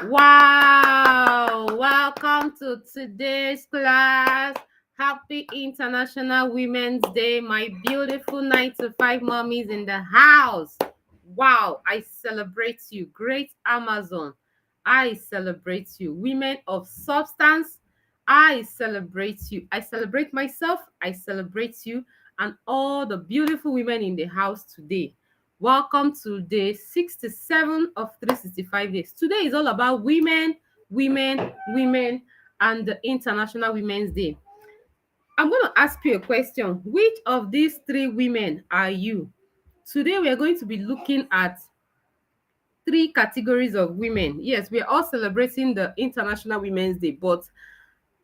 Wow! Welcome to today's class. Happy International Women's Day, my beautiful 9 to 5 mommies in the house. Wow, I celebrate you. Great Amazon. I celebrate you. Women of substance, I celebrate you. I celebrate myself. I celebrate you and all the beautiful women in the house today. Welcome to day 67 of 365 days. Today is all about women, women, and the International Women's Day. I'm going to ask you a question. Which of these three women are you? Today, we are going to be looking at three categories of women. Yes, we are all celebrating the International Women's Day, but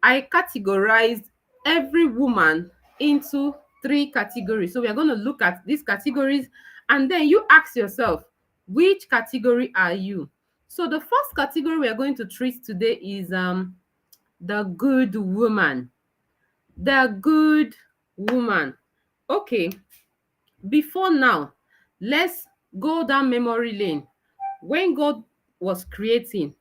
I categorized every woman into three categories. So we are going to look at these categories and then you ask yourself, which category are you? So the first category we are going to treat today is the good woman. The good woman. Okay, before now, let's go down memory lane. When God was creating,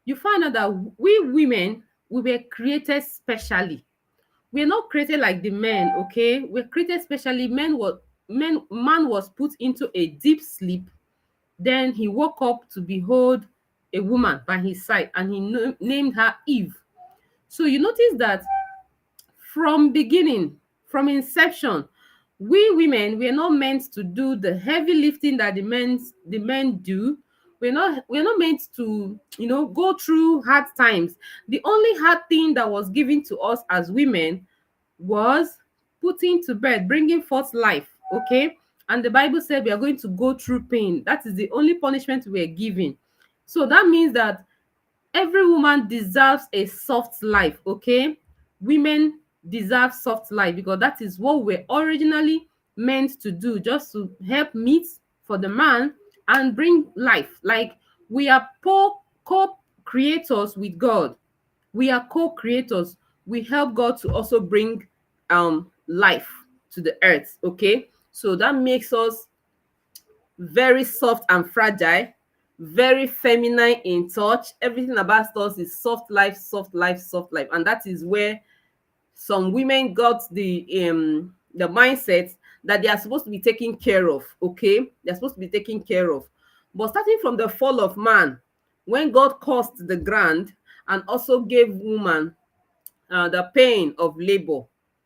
you find out that we women, we were created specially. We're not created like the men, okay? We're created specially. Man was put into a deep sleep. Then he woke up to behold a woman by his side, and he named her Eve. So you notice that from beginning, from inception, we women, we're not meant to do the heavy lifting that the men do. We're not meant to, go through hard times. The only hard thing that was given to us as women was putting to bed, bringing forth life. Okay. And the Bible said we are going to go through pain. That is the only punishment we are given. So that means that every woman deserves a soft life. Okay. Women deserve soft life because that is what we're originally meant to do, just to help meet for the man and bring life. Like, we are co-creators with God. We are co-creators. We help God to also bring life to the earth. Okay, so that makes us very soft and fragile, very feminine in touch. Everything about us is soft life, soft life, soft life. And that is where some women got the mindset that they are supposed to be taken care of. Okay, they're supposed to be taken care of. But starting from the fall of man, when God cursed the ground and also gave woman the pain of labor.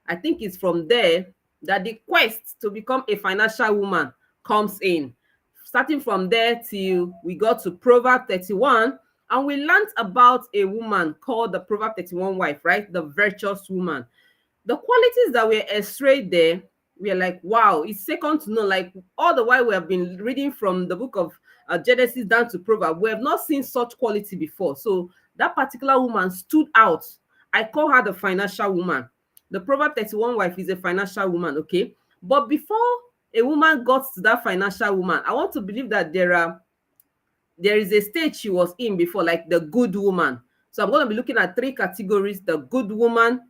I think it's from there that the quest to become a financial woman comes in. Starting from there till we got to Proverb 31, and we learned about a woman called the Proverb 31 wife, right? The virtuous woman. The qualities that were extracted there, we are like, wow, it's second to none. Like, all the while we have been reading from the book of Genesis down to Proverbs, we have not seen such quality before. So that particular woman stood out. I call her the financial woman. The Proverb 31 wife is a financial woman, okay? But before a woman got to that financial woman, I want to believe that there is a stage she was in before, like the good woman. So I'm going to be looking at three categories: the good woman,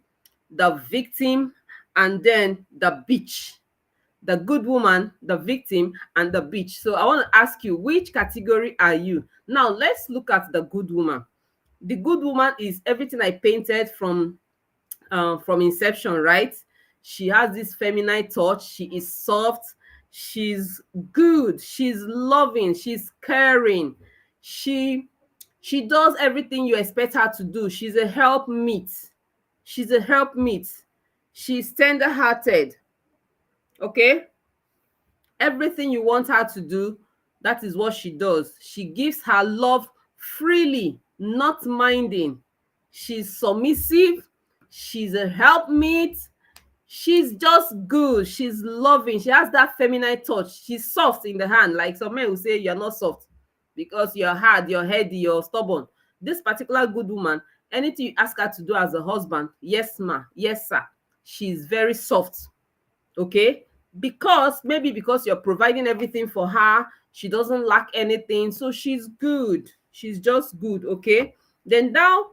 the victim, and then the bitch. The good woman, the victim, and the bitch. So I want to ask you, which category are you? Now let's look at the good woman. The good woman is everything I painted from inception, right? She has this feminine touch. She is soft. She's good. She's loving. She's caring. She she does everything you expect her to do. She's a helpmeet. She's a helpmeet. She's tender-hearted. Okay, everything you want her to do, that is what she does. She gives her love freely, not minding. She's submissive. She's a helpmeet. She's just good. She's loving. She has that feminine touch. She's soft in the hand. Like some men will say, you're not soft because you're hard, you're heady, you're stubborn. This particular good woman, anything you ask her to do as a husband, yes ma, yes sir, she's very soft. Okay, because you're providing everything for her, she doesn't lack anything, so she's good. She's just good. Okay, then now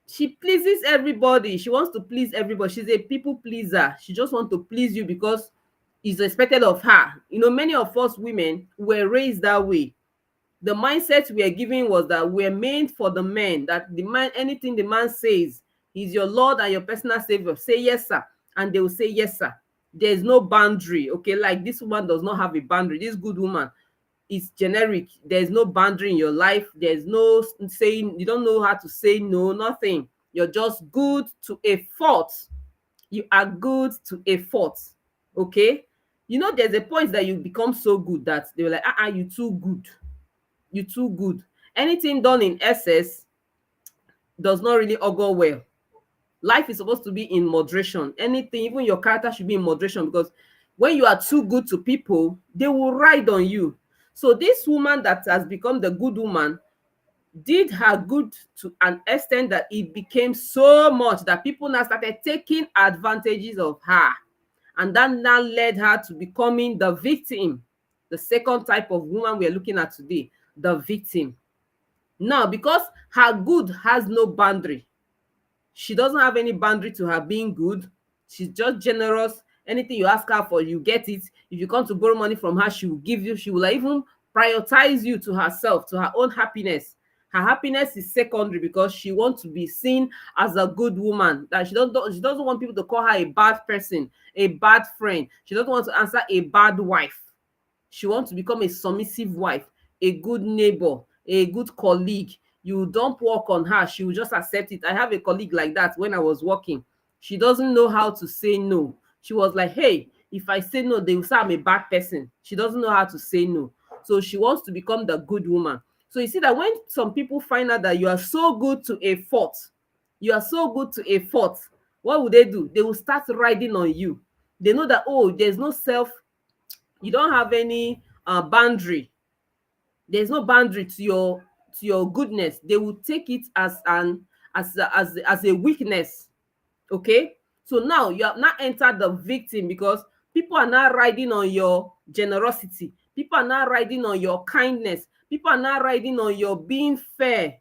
she pleases everybody. She wants to please everybody. She's a people pleaser. She just wants to please you because it's expected of her. Many of us women were raised that way. The mindset we are giving was that we're made for the man, that the man, anything the man says, he's your Lord and your personal savior. Say yes, sir. And they will say yes, sir. There's no boundary. Okay, like this woman does not have a boundary. This good woman is generic. There's no boundary in your life. There's no saying, you don't know how to say no, nothing. You're just good to a fault. You are good to a fault. Okay. You know, there's a point that you become so good that they were like, you too good. You too good. Anything done in excess does not really augur well. Life is supposed to be in moderation. Anything, even your character should be in moderation, because when you are too good to people, they will ride on you. So this woman that has become the good woman did her good to an extent that it became so much that people now started taking advantages of her. And that now led her to becoming the victim. The second type of woman we are looking at today, the victim. Now, because her good has no boundary, she doesn't have any boundary to her being good. She's just generous. Anything you ask her for, you get it. If you come to borrow money from her, she will give you. She will even prioritize you to herself, to her own happiness. Her happiness is secondary because she wants to be seen as a good woman. That she doesn't want people to call her a bad person, a bad friend. She doesn't want to answer a bad wife. She wants to become a submissive wife, a good neighbor, a good colleague. You don't work on her, she will just accept it. I have a colleague like that. When I was working, she doesn't know how to say no. She was like, hey, if I say no, they will say I'm a bad person. She doesn't know how to say no. So she wants to become the good woman. So you see that when some people find out that you are so good to a fault, you are so good to a fault, what will they do? They will start riding on you. They know that, oh, there's no self, you don't have any boundary. There's no boundary to your goodness. They will take it as a weakness. Okay, so now you have not entered the victim, because people are now riding on your generosity. People are now riding on your kindness. People are now riding on your being fair,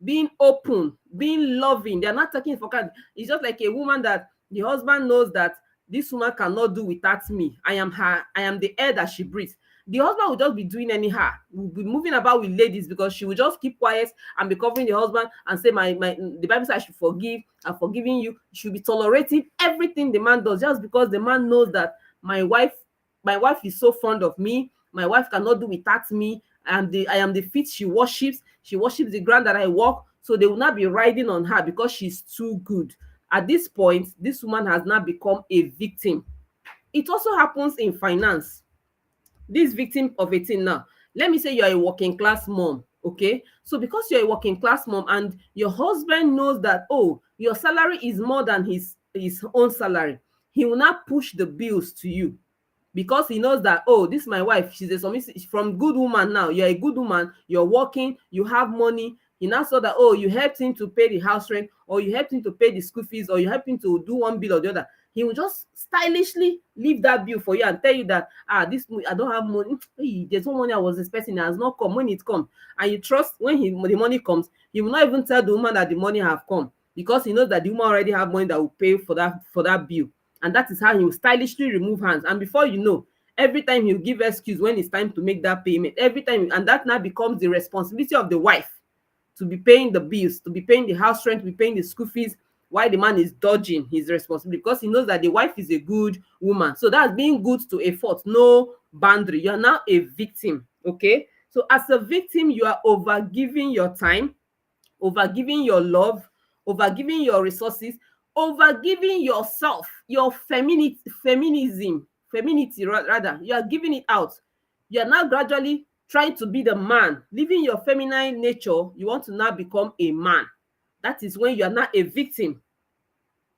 being open, being loving. They're not taking for granted. It's just like a woman that the husband knows that this woman cannot do without me. I am the air that she breathes. The husband will just be doing anyhow, will be moving about with ladies, because she will just keep quiet and be covering the husband and say, my the Bible says I should forgive. I'm forgiving you. She should be tolerating everything the man does, just because the man knows that my wife is so fond of me. My wife cannot do without me. I am the feet she worships. She worships the ground that I walk. So they will not be riding on her because she's too good. At this point, this woman has now become a victim. It also happens in finance. This victim of a thing now. Let me say you're a working class mom, okay? So because you're a working class mom and your husband knows that, oh, your salary is more than his own salary, he will not push the bills to you, because he knows that, oh, this is my wife, she's a submissive, from good woman. Now you're a good woman, you're working, you have money. He now saw that, oh, you helped him to pay the house rent, or you helped him to pay the school fees, or you helped him to do one bill or the other. He will just stylishly leave that bill for you and tell you that, this, I don't have money. Hey, there's no money I was expecting, it has not come. When it comes, and you trust, when the money comes, he will not even tell the woman that the money have come, because he knows that the woman already have money that will pay for that bill. And that is how he will stylishly remove hands. And before you know, every time he'll give excuse when it's time to make that payment. Every time, and that now becomes the responsibility of the wife to be paying the bills, to be paying the house rent, to be paying the school fees, while the man is dodging his responsibility, because he knows that the wife is a good woman. So that's being good to a fault, no boundary. You are now a victim, okay? So as a victim, you are overgiving your time, overgiving your love, overgiving your resources, overgiving yourself, your femininity, rather. You are giving it out. You are now gradually trying to be the man, leaving your feminine nature. You want to now become a man. That is when you are not a victim.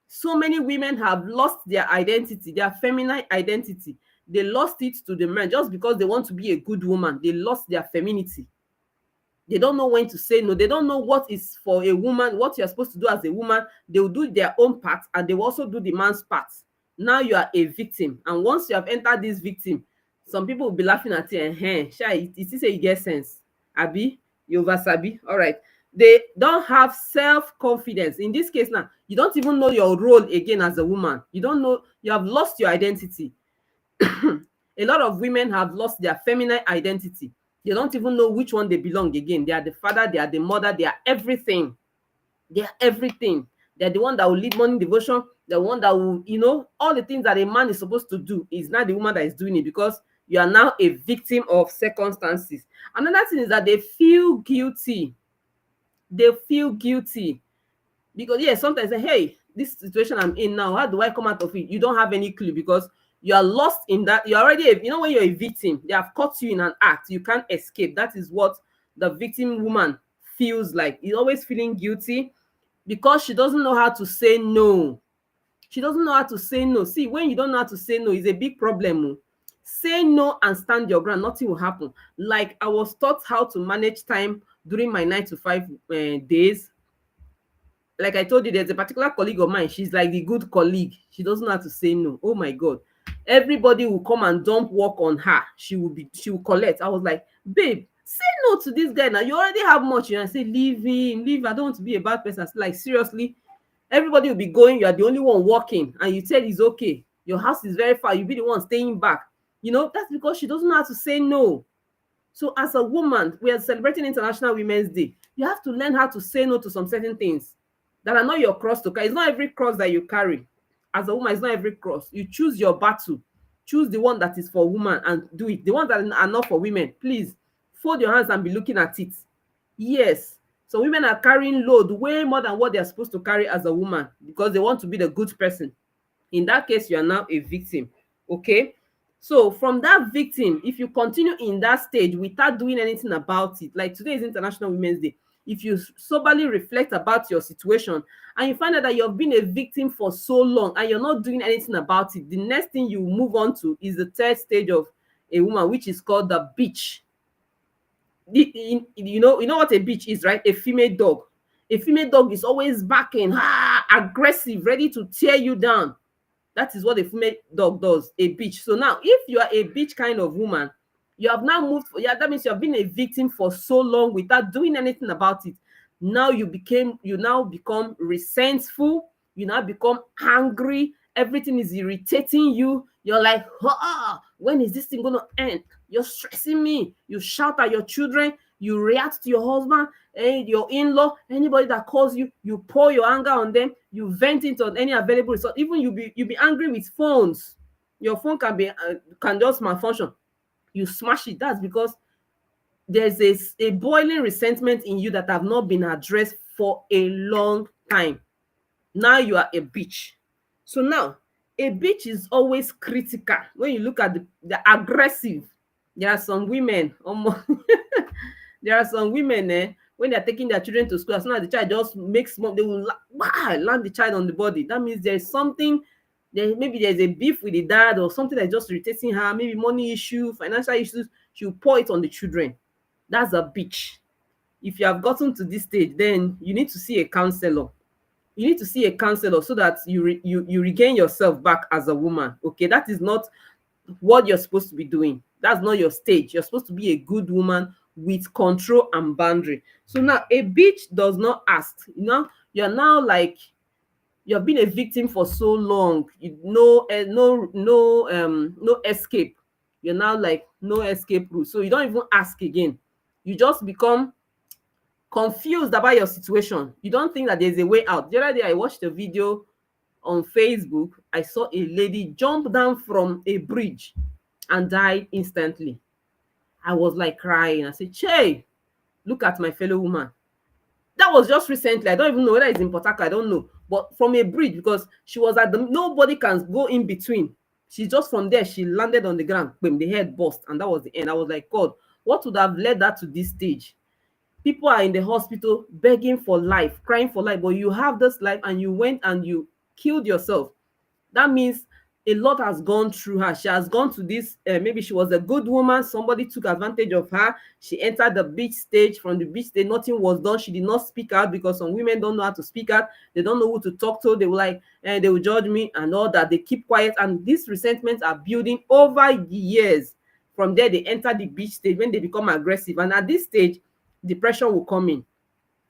So many women have lost their identity, their feminine identity. They lost it to the men just because they want to be a good woman. They lost their femininity. They don't know when to say no. They don't know what is for a woman, what you're supposed to do as a woman. They will do their own part, and they will also do the man's part. Now you are a victim. And once you have entered this victim, some people will be laughing at you. Shy, it is a you get sense. Abi, you over sabi. All right. They don't have self-confidence. In this case now, you don't even know your role again as a woman. You don't know, you have lost your identity. A lot of women have lost their feminine identity. They don't even know which one they belong again. They are the father, they are the mother, they are everything. They are everything. They're the one that will lead morning devotion, the one that will, all the things that a man is supposed to do is not the woman that is doing it, because you are now a victim of circumstances. Another thing is that they feel guilty. They feel guilty because, yes, sometimes say, hey, this situation I'm in now, how do I come out of it? You don't have any clue because you are lost in that. You're already, when you're a victim, they have caught you in an act. You can't escape. That is what the victim woman feels like. You're always feeling guilty because she doesn't know how to say no. She doesn't know how to say no. See, when you don't know how to say no, it's a big problem. Oh. Say no and stand your ground. Nothing will happen. Like I was taught how to manage time during my 9 to 5 days. Like I told you, there's a particular colleague of mine. She's like the good colleague. She doesn't know how to say no. Oh my God. Everybody will come and dump work on her. She will collect. I was like, babe, say no to this guy now. You already have much. I say, leave him, leave. I don't want to be a bad person. Like, seriously, everybody will be going. You are the only one working, and you tell it's okay. Your house is very far. You be the one staying back. That's because she doesn't know how to say no. So as a woman, we are celebrating International Women's Day. You have to learn how to say no to some certain things that are not your cross to carry. It's not every cross that you carry. As a woman, it's not every cross. You choose your battle. Choose the one that is for women and do it. The ones that are not for women, please fold your hands and be looking at it. Yes. So women are carrying load way more than what they are supposed to carry as a woman because they want to be the good person. In that case, you are now a victim. Okay? So from that victim, if you continue in that stage without doing anything about it, like today is International Women's Day, if you soberly reflect about your situation and you find out that you've been a victim for so long and you're not doing anything about it, the next thing you move on to is the third stage of a woman, which is called the bitch. You know what a bitch is, right? A female dog. A female dog is always barking, aggressive, ready to tear you down. That is what a female dog does, a bitch. So now, if you are a bitch kind of woman, you have now moved. Yeah, that means you have been a victim for so long without doing anything about it. Now you now become resentful. You now become angry. Everything is irritating you. You're like, when is this thing gonna end? You're stressing me. You shout at your children. You react to your husband and your in-law, anybody that calls you, you pour your anger on them, you vent it on any available resource. Even you be angry with phones. Your phone can just malfunction. You smash it. That's because there's a boiling resentment in you that have not been addressed for a long time. Now you are a bitch. So now, a bitch is always critical. When you look at the aggressive, there are some women, there are some women, when they're taking their children to school, as soon as the child just makes small, they will land the child on the body. That means there's something, maybe there's a beef with the dad or something that's just irritating her, maybe money issue, financial issues. She'll pour it on the children. That's a bitch. If you have gotten to this stage, then you need to see a counselor. You need to see a counselor so that you regain yourself back as a woman. Okay, that is not what you're supposed to be doing. That's not your stage. You're supposed to be a good woman with control and boundary. So now a bitch does not ask. You're now like, you've been a victim for so long. No escape. You're now like no escape route. So you don't even ask again. You just become confused about your situation. You don't think that there's a way out. The other day I watched a video on Facebook. I saw a lady jump down from a bridge and died instantly. I was like crying. I said, Che, look at my fellow woman. That was just recently. I don't even know whether it's in Port Harcourt. I don't know. But from a bridge, because she was nobody can go in between. She just from there, she landed on the ground. Boom, the head burst. And that was the end. I was like, God, what would have led that to this stage? People are in the hospital begging for life, crying for life. But you have this life and you went and you killed yourself. That means a lot has gone through her. She has gone to this, maybe she was a good woman, somebody took advantage of her. She entered the beach stage. From the beach stage, nothing was done. She did not speak out because some women don't know how to speak out. They don't know who to talk to. They were like, they will judge me and all that. They keep quiet, and these resentments are building over the years. From there, they enter the beach stage when they become aggressive, and at this stage, depression will come in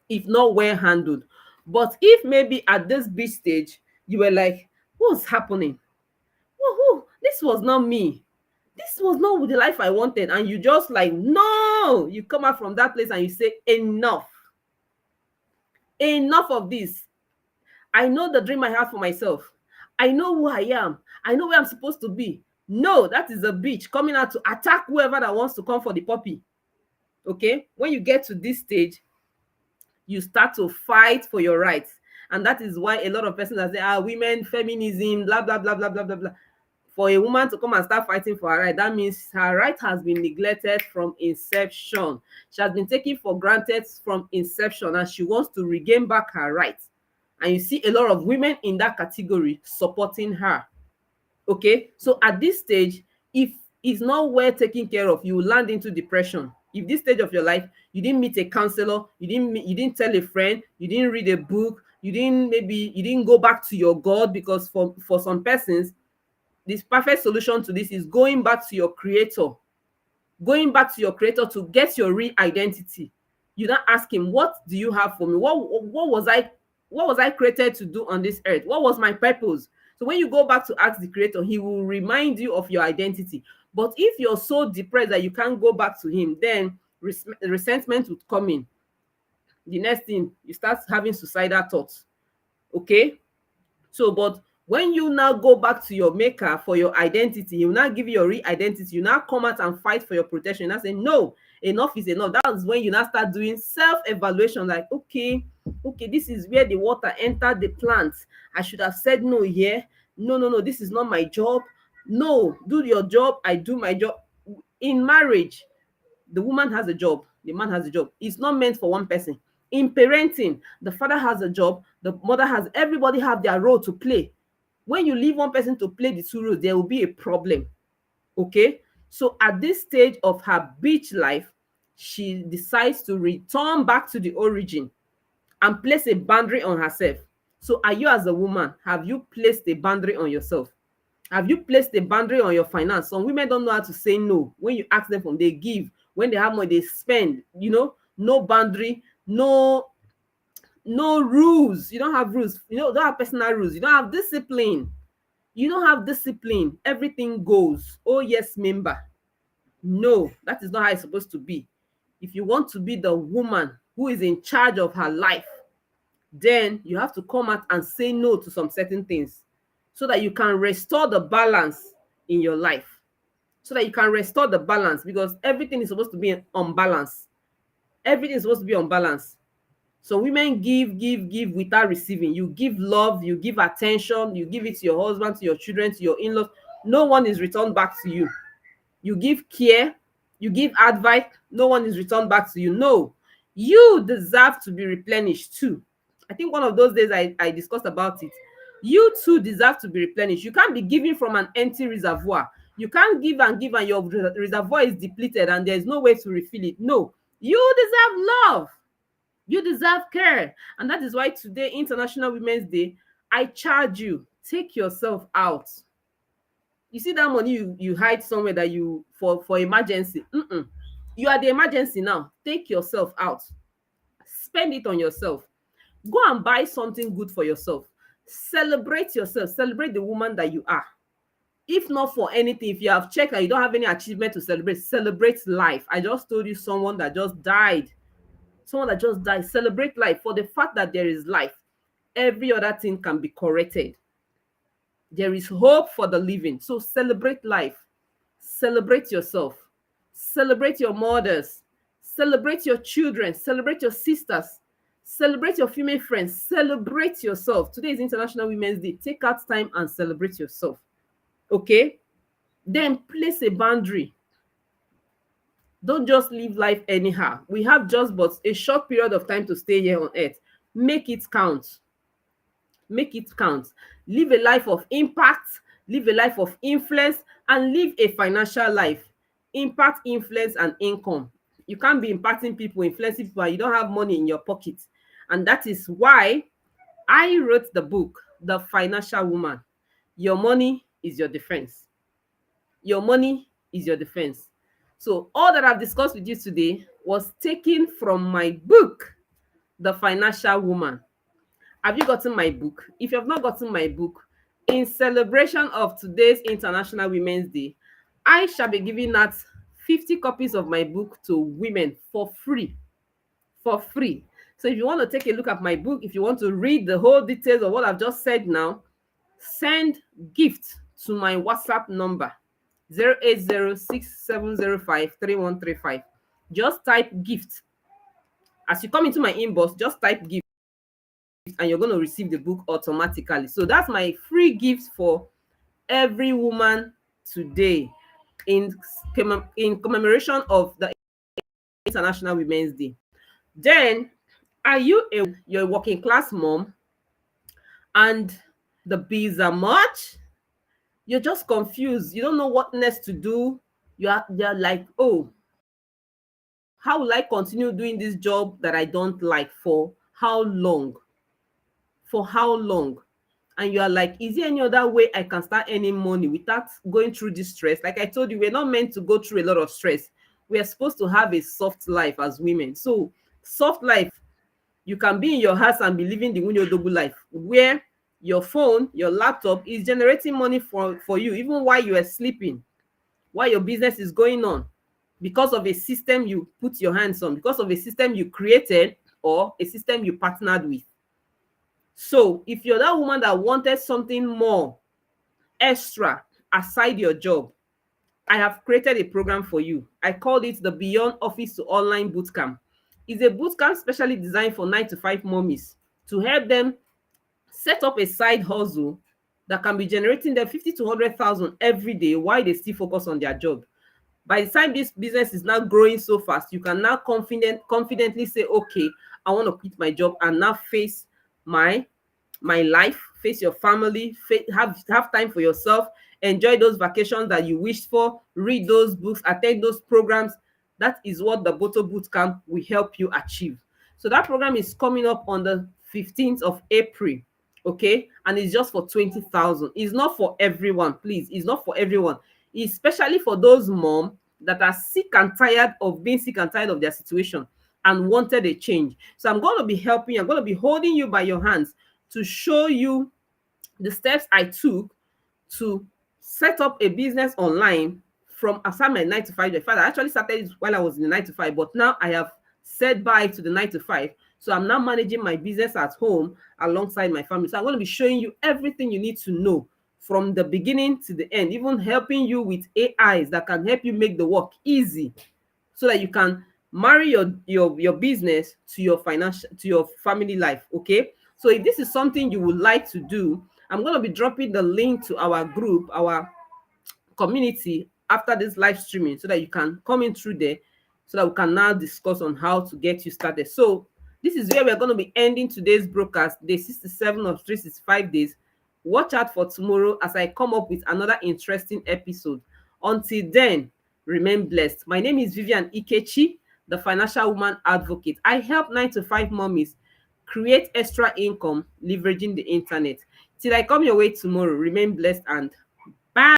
if not well handled. But if maybe at this beach stage, you were like, what's happening? Woohoo, this was not me. This was not the life I wanted. And you just like, no, you come out from that place and you say, enough. Enough of this. I know the dream I have for myself. I know who I am. I know where I'm supposed to be. No, that is a bitch coming out to attack whoever that wants to come for the puppy. Okay? When you get to this stage, you start to fight for your rights. And that is why a lot of persons are saying, women, feminism, blah, blah, blah, blah, blah, blah, blah. For a woman to come and start fighting for her right, that means her right has been neglected from inception. She has been taken for granted from inception, and she wants to regain back her rights. And you see a lot of women in that category supporting her. Okay, so at this stage, if it's not well taken care of, you will land into depression. If this stage of your life you didn't meet a counselor, you didn't tell a friend, you didn't read a book, you didn't go back to your God, because for some persons, this perfect solution to this is going back to your creator. Going back to your creator to get your real identity. You don't ask him, what do you have for me? What was I created to do on this earth? What was my purpose? So when you go back to ask the creator, he will remind you of your identity. But if you're so depressed that you can't go back to him, then resentment would come in. The next thing, you start having suicidal thoughts. Okay? So, but when you now go back to your maker for your identity, he will now give you your real identity. You now come out and fight for your protection. You now say, no, enough is enough. That's when you now start doing self-evaluation, like, okay, this is where the water entered the plant. I should have said no here. No, this is not my job. No, do your job, I do my job. In marriage, the woman has a job, the man has a job. It's not meant for one person. In parenting, the father has a job, the mother has, everybody have their role to play. When you leave one person to play the two roles, there will be a problem. Okay? So at this stage of her beach life, she decides to return back to the origin and place a boundary on herself. So are you, as a woman, have you placed a boundary on yourself? Have you placed a boundary on your finance? Some women don't know how to say no. When you ask them for, they give. When they have money, they spend. No boundary, no rules. You don't have rules. You don't have personal rules. You don't have discipline. Everything goes. Oh yes, member. No, that is not how it's supposed to be. If you want to be the woman who is in charge of her life, then you have to come out and say no to some certain things, so that you can restore the balance in your life. Because everything is supposed to be on balance. Everything is supposed to be on balance. So women give without receiving. You give love, you give attention, you give it to your husband, to your children, to your in-laws. No one is returned back to you. You give care, you give advice, no one is returned back to you. No, you deserve to be replenished too. I think one of those days I discussed about it. You too deserve to be replenished. You can't be giving from an empty reservoir. You can't give and your reservoir is depleted and there's no way to refill it. No, you deserve love. You deserve care. And that is why today, International Women's Day, I charge you, take yourself out. You see that money you hide somewhere that you for emergency. You are the emergency now. Take yourself out. Spend it on yourself. Go and buy something good for yourself. Celebrate yourself. Celebrate the woman that you are. If not for anything, if you have checked and you don't have any achievement to celebrate life. I just told you someone that just died. Celebrate life. For the fact that there is life, every other thing can be corrected. There is hope for the living. So celebrate life. Celebrate yourself. Celebrate your mothers. Celebrate your children. Celebrate your sisters. Celebrate your female friends. Celebrate yourself. Today is International Women's Day. Take out time and celebrate yourself. Okay? Then place a boundary. Don't just live life anyhow. We have just but a short period of time to stay here on earth. Make it count. Make it count. Live a life of impact, live a life of influence, and live a financial life. Impact, influence, and income. You can't be impacting people, influencing people, and you don't have money in your pocket. And that is why I wrote the book, The Financial Woman. Your money is your defense. Your money is your defense. So all that I've discussed with you today was taken from my book, The Financial Woman. Have you gotten my book? If you have not gotten my book, in celebration of today's International Women's Day, I shall be giving out 50 copies of my book to women for free. For free. So if you want to take a look at my book, if you want to read the whole details of what I've just said now, send gift to my WhatsApp number 08067053135. Just type gift. As you come into my inbox, just type gift and you're going to receive the book automatically. So that's my free gift for every woman today in commemoration of the International Women's Day. Then, are you're a working class mom and the bills are much? You're just confused. You don't know what next to do. You're like, oh, how will I continue doing this job that I don't like for how long? For how long? And you are like, is there any other way I can start earning money without going through this stress? Like I told you, we're not meant to go through a lot of stress. We are supposed to have a soft life as women. So, soft life, you can be in your house and be living the Wunyodogu life, where your phone, your laptop is generating money for you, even while you are sleeping, while your business is going on, because of a system you put your hands on, because of a system you created or a system you partnered with. So if you're that woman that wanted something more extra aside your job, I have created a program for you. I called it the Beyond Office to Online Bootcamp. It's a bootcamp specially designed for 9 to 5 mommies to help them set up a side hustle that can be generating them 50 to 100,000 every day while they still focus on their job. By the time this business is now growing so fast, you can now confidently say, okay, I want to quit my job and now face my life, face your family, have time for yourself, enjoy those vacations that you wished for, read those books, attend those programs. That is what the Boto Bootcamp will help you achieve. So that program is coming up on the 15th of April. Okay, and it's just for 20,000. It's not for everyone, please. It's not for everyone. It's especially for those mom that are sick and tired of being sick and tired of their situation and wanted a change. So I'm going to be helping you. I'm going to be holding you by your hands to show you the steps I took to set up a business online from after my 9 to 5. In fact, I actually started while I was in the 9 to 5, but now I have said bye to the 9 to 5. So I'm now managing my business at home alongside my family. So I'm going to be showing you everything you need to know from the beginning to the end, even helping you with AIs that can help you make the work easy so that you can marry your business to your financial, to your family life. Okay, so if this is something you would like to do, I'm going to be dropping the link to our group, our community, after this live streaming, so that you can come in through there, so that we can now discuss on how to get you started. So this is where we're going to be ending today's broadcast, day 67 of 365 days. Watch out for tomorrow as I come up with another interesting episode. Until then, remain blessed. My name is Vivian Ikechi, the financial woman advocate. I help 9 to 5 mommies create extra income leveraging the internet. Till I come your way tomorrow, remain blessed and